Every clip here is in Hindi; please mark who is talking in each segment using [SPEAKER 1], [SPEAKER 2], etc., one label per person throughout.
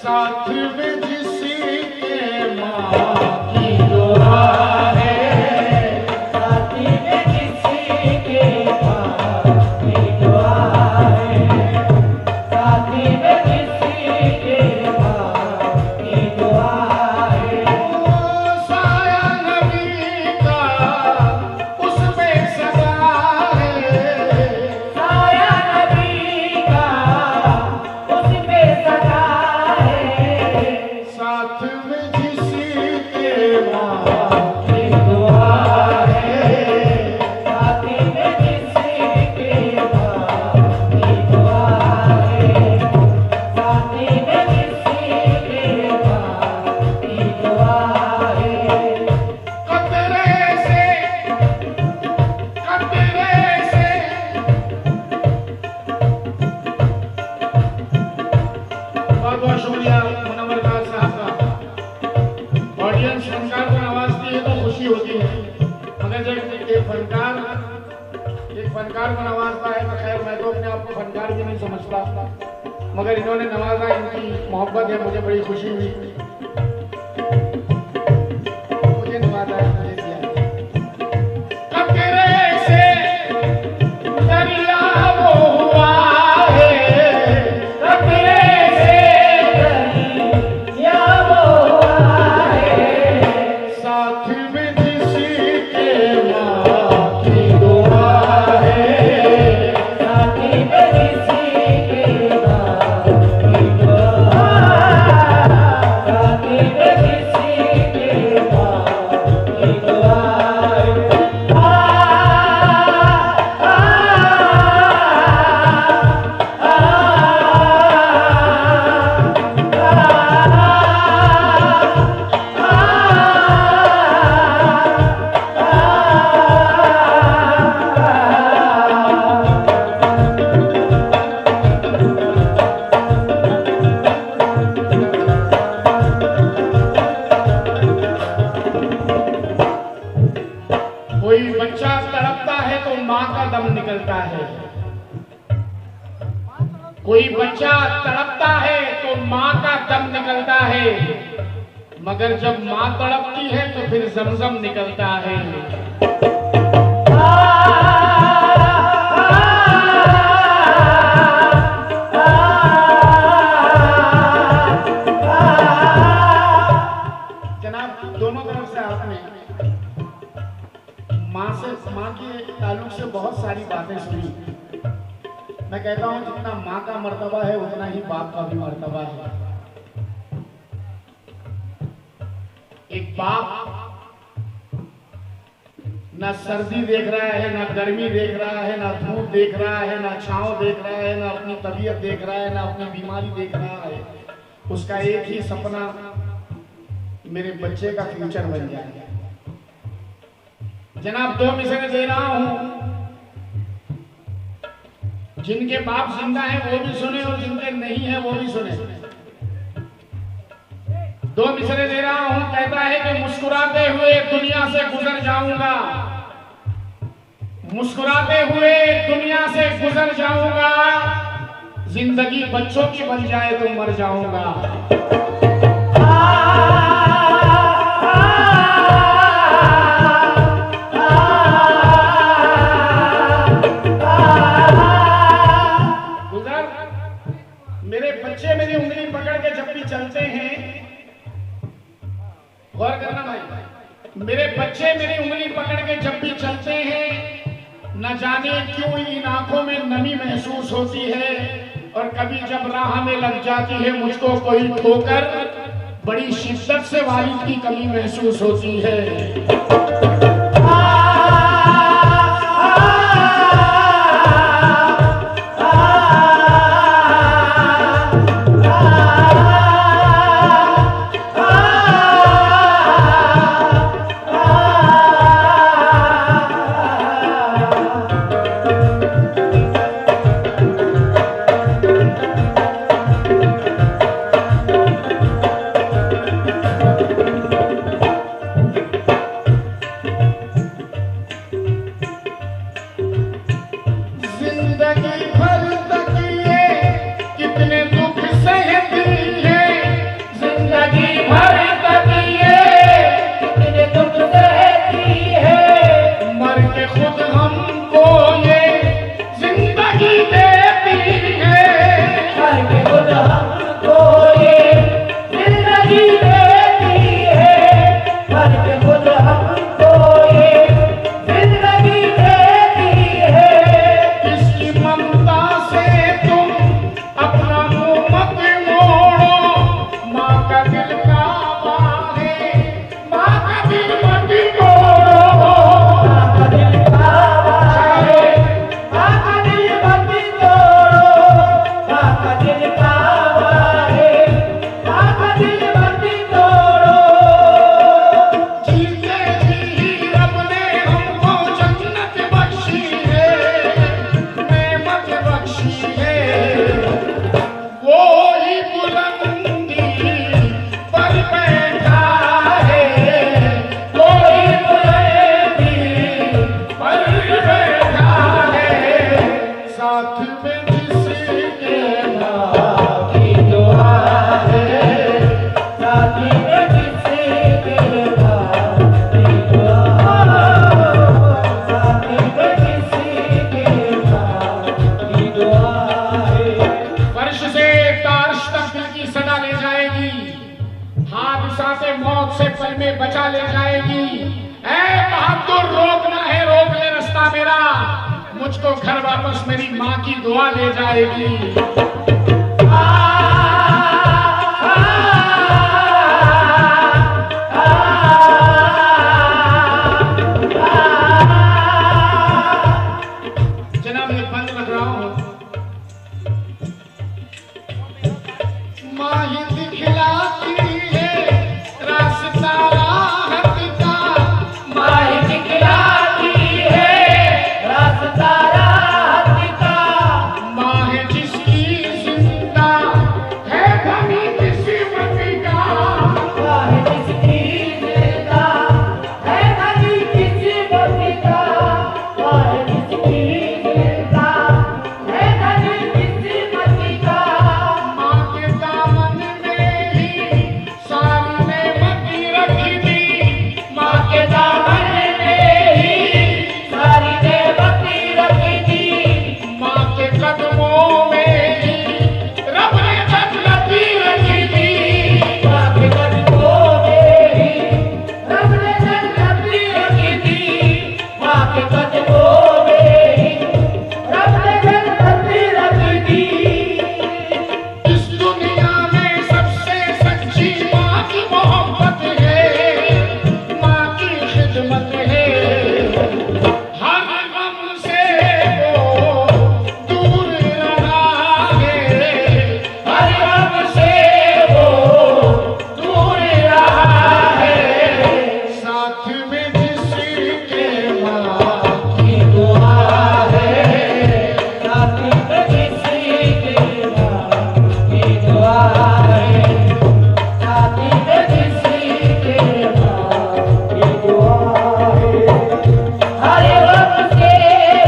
[SPEAKER 1] साथ में जिसके माँ की दुआ है,
[SPEAKER 2] साथ में जिसके माँ की दुआ है, साथ में जिसके माँ की दुआ है।
[SPEAKER 1] ओ साया नबी का उस पे सदा है,
[SPEAKER 2] साया नबी का उस पे सदा है,
[SPEAKER 1] साथ में जिसके माँ
[SPEAKER 2] की दुआ है, साथ में जिसके माँ की दुआ है, साथ में जिसके माँ की दुआ है।
[SPEAKER 1] कतरे से बहुत बहुत शुक्रिया मुनव्वर खान साहब का। ऑडियंस फनकार को नवाजती है तो खुशी होती है, मगर जब एक फनकार को नवाजता है तो खैर मैं तो अपने आप को फनकार भी नहीं समझता, मगर इन्होंने नवाजा, इनकी मोहब्बत है, मुझे बड़ी खुशी हुई। मुझे नवाजा है, मुझे दिया है। कतरे से दरिया वो हुआ है,
[SPEAKER 2] कतरे से दरिया वो हुआ है,
[SPEAKER 1] साथ में जिसके माँ की दुआ है,
[SPEAKER 2] साथ में जिसके माँ की दुआ, साथ में जिसके माँ की दुआ है।
[SPEAKER 1] कोई बच्चा तड़पता है तो माँ का दम निकलता है, कोई बच्चा तड़पता है तो माँ का दम निकलता है, मगर जब माँ तड़पती है तो फिर जमजम निकलता है। जनाब दोनों तरफ से आपने माँ के ताल्लुक से बहुत सारी बातें सुनी। मैं कहता हूँ जितना माँ का मर्तबा है उतना ही बाप का भी मर्तबा है। एक बाप ना सर्दी देख रहा है, ना गर्मी देख रहा है, ना धूप देख रहा है, ना छांव देख रहा है, ना अपनी तबीयत देख रहा है, ना अपनी बीमारी देख रहा है। उसका एक ही सपना, मेरे बच्चे का फ्यूचर बन जाए। जनाब दो मिसरें दे रहा हूं, जिनके बाप जिंदा हैं वो भी सुने और जिनके नहीं है वो भी सुने। दो मिसरे दे रहा हूं। कहता है कि मुस्कुराते हुए दुनिया से गुजर जाऊंगा, मुस्कुराते हुए दुनिया से गुजर जाऊंगा, जिंदगी बच्चों की बन जाए तो मर जाऊंगा। मेरे बच्चे मेरी उंगली पकड़ के जब भी चलते हैं, गौर करना भाई, मेरे बच्चे मेरी उंगली पकड़ के जब भी चलते हैं, न जाने क्यों इन आंखों में नमी महसूस होती है, और कभी जब राह में लग जाती है मुझको कोई ठोकर, बड़ी शिद्दत से वालिद की कमी महसूस होती है।
[SPEAKER 2] हमको ये जिंदगी देती है, भर के खुद हमको ये जिंदगी देती है।
[SPEAKER 1] इसकी ममता से तुम अपना मुंह मत मोड़ो, माँ का दिल काबा है, माँ का दिल मत तोड़ो।
[SPEAKER 2] माँ का दिल काबा है, माँ का दिल मत तोड़ो, माँ का दिल काबा है, माँ का दिल मत तोड़ो।
[SPEAKER 1] जीते जी रब ने हमको जन्नत बख्शी है, नेमत बख्शी है। वो ही बुलंदी पर बैठा है, वो ही बुलंदी पर बैठा है, साथ में जिसके
[SPEAKER 2] माँ की दुआ है, साथी में जिसके माँ की दुआ, साथी में जिसके माँ की दुआ है।
[SPEAKER 1] फर्श से तार्श तक दिल की सदा ले जाएगी, हादसा से मौत से पल में बचा ले जाएगी। ऐ बहादुर रोकना है रोक ले रास्ता मेरा, मुझको घर वापस मेरी माँ की दुआ ले जाएगी। जनाब ये बंद लग रहा हूँ। माँ ही दिखलाती है रास्ता राहत का,
[SPEAKER 2] माँ ही दिखलाती है रास्ता राहत का,
[SPEAKER 1] माँ है जिसकी जिंदा है धनी किस्मत का।
[SPEAKER 2] माँ है जिसकी जिंदा है धनी किस्मत का, माँ है जिसकी जिंदा है धनी किस्मत का।
[SPEAKER 1] माँ के दामन में ही सारी नेमत रख दी,
[SPEAKER 2] माँ के दामन में ही सारी नेमत रख दी,
[SPEAKER 1] माँ के कदमों में ही रब ने जन्नती रख दी।
[SPEAKER 2] माँ के कदमों में ही रब ने जन्नती रख दी, माँ के कदमों में ही रब ने जन्नती रख दी।
[SPEAKER 1] इस दुनिया में सबसे सच्ची माँ की मोहब्बत है, माँ की खिदमत है। हर गम से वो दूर रहा है,
[SPEAKER 2] हर गम से वो दूर रहा है,
[SPEAKER 1] साथ में जिसके माँ
[SPEAKER 2] की दुआ है, साथी में जिसके माँ की दुआ है, साथी में जिसके माँ की दुआ है। हर गम से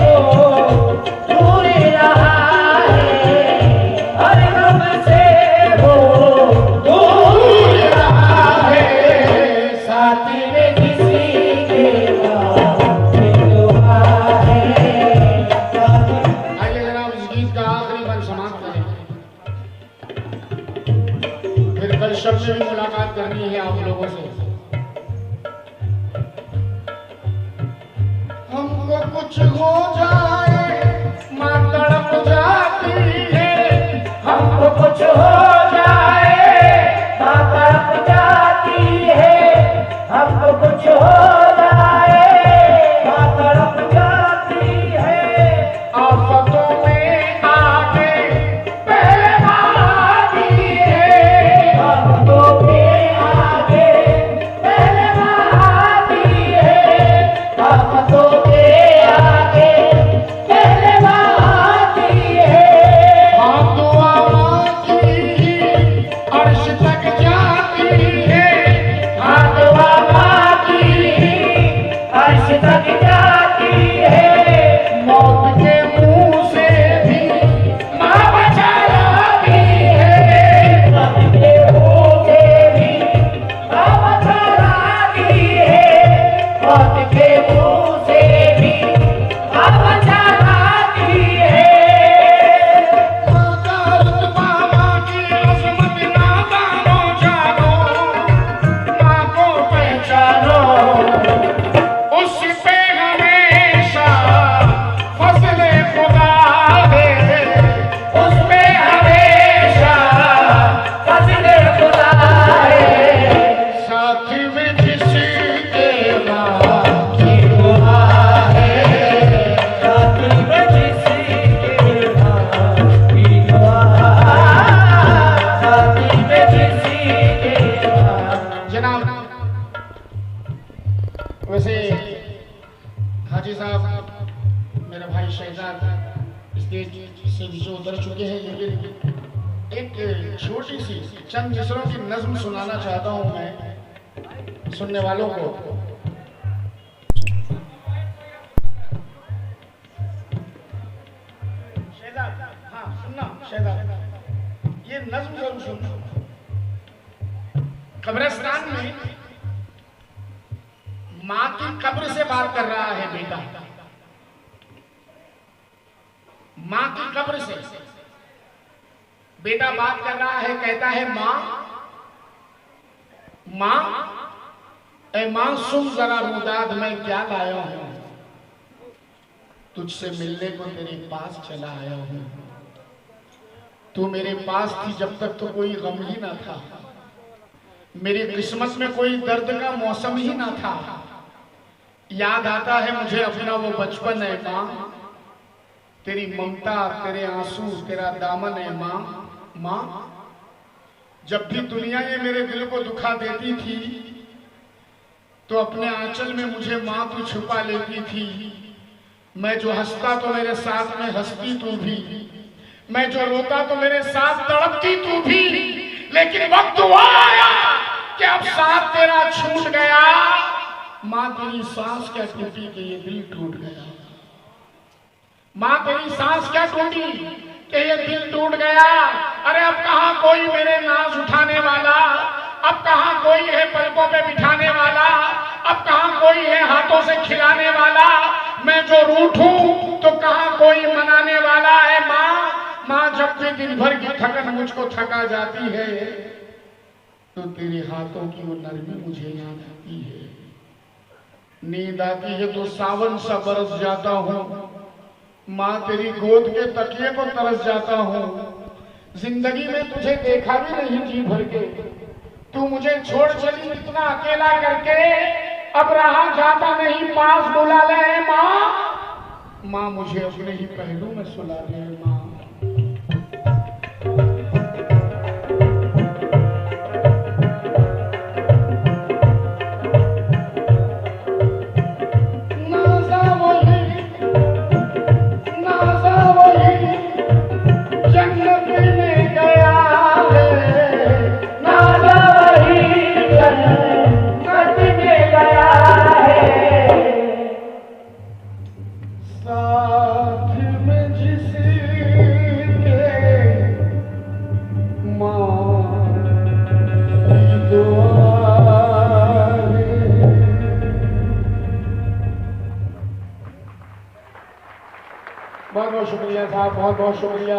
[SPEAKER 2] वो दूर रहा है, हर गम से वो दूर रहा है, साथी में जिसके माँ की दुआ है, साथी
[SPEAKER 1] आइए जनाब इस गीत का आखिरी बंद समाप्त करें, फिर कल शब में भी मुलाकात करनी है आप लोगों से। हमको कुछ हो जाए माँ तड़प जाती है,
[SPEAKER 2] हमको कुछ हो जाए माँ तड़प जाती है, हमको कुछ हो जाए माँ तड़प जाती है।
[SPEAKER 1] आफतों में आके पहले माँ आती है,
[SPEAKER 2] आफतों में आगे पहले माँ आती है, आफतों में आगे पहले माँ आती है।
[SPEAKER 1] हाँ दुआ माँ की अर्श तक जाती है,
[SPEAKER 2] हाँ दुआ माँ की अर्श तक जाती है,
[SPEAKER 1] मौत के मुंह से भी माँ बचा लाती है।
[SPEAKER 2] मौत के मुंह से भी माँ बचा लाती है, मौत के मुंह से भी माँ बचा लाती है।
[SPEAKER 1] माँ का रुतबा माँ की अजमत स्टेज से जो उतर चुके हैं, लेकिन एक छोटी सी चंद मिसरों की नज्म सुनाना चाहता हूं मैं सुनने वालों को। शहजाद, हाँ सुनना शहजाद, ये नज्म जरूर सुनना। कब्रिस्तान में माँ की कब्र से बात कर रहा है बेटा, माँ की कब्र से बेटा बात कर रहा है, कहता है माँ माँ, ए माँ सुन जरा रुदाद मैं क्या लाया हूं, तुझसे मिलने को तेरे पास चला आया हूं। तू मेरे पास थी जब तक तो कोई गम ही ना था, मेरी किस्मत में कोई दर्द का मौसम ही ना था। याद आता है मुझे अपना वो बचपन है माँ, तेरी ममता, तेरे आंसू, तेरा दामन है माँ। माँ, जब भी दुनिया ये मेरे दिल को दुखा देती थी तो अपने आंचल में मुझे माँ तू छुपा लेती थी। मैं जो हंसता तो मेरे साथ में हंसती तू भी, मैं जो रोता तो मेरे साथ तड़पती तू भी। लेकिन वक्त हुआ आया कि अब साथ तेरा छूट गया, माँ तेरी सांस क्या टूटी कि ये दिल टूट गया। माँ तेरी सांस क्या टूटी कि ये दिल टूट गया। अरे अब कहाँ कोई मेरे नाज उठाने वाला, अब कहाँ कोई है पलकों पे बिठाने वाला, अब कहाँ कोई है हाथों से खिलाने वाला। मैं जो रूठूं तो कहाँ कोई मनाने वाला है माँ। माँ, जब भी दिन भर की थकन मुझको थका जाती है तो तेरे हाथों की वो नरमी मुझे याद आती है। नींद आती है तो सावन सा बरस जाता हूँ, माँ तेरी गोद के तकिए को तरस जाता हूँ। जिंदगी में तुझे देखा भी नहीं जी भर के, तू मुझे छोड़ चली इतना अकेला करके, अब रहा जाता नहीं पास बुला ले माँ। माँ मुझे अपने ही पहलू में सुला ले माँ। बहुत बहुत शुक्रिया साहब, बहुत बहुत शुक्रिया।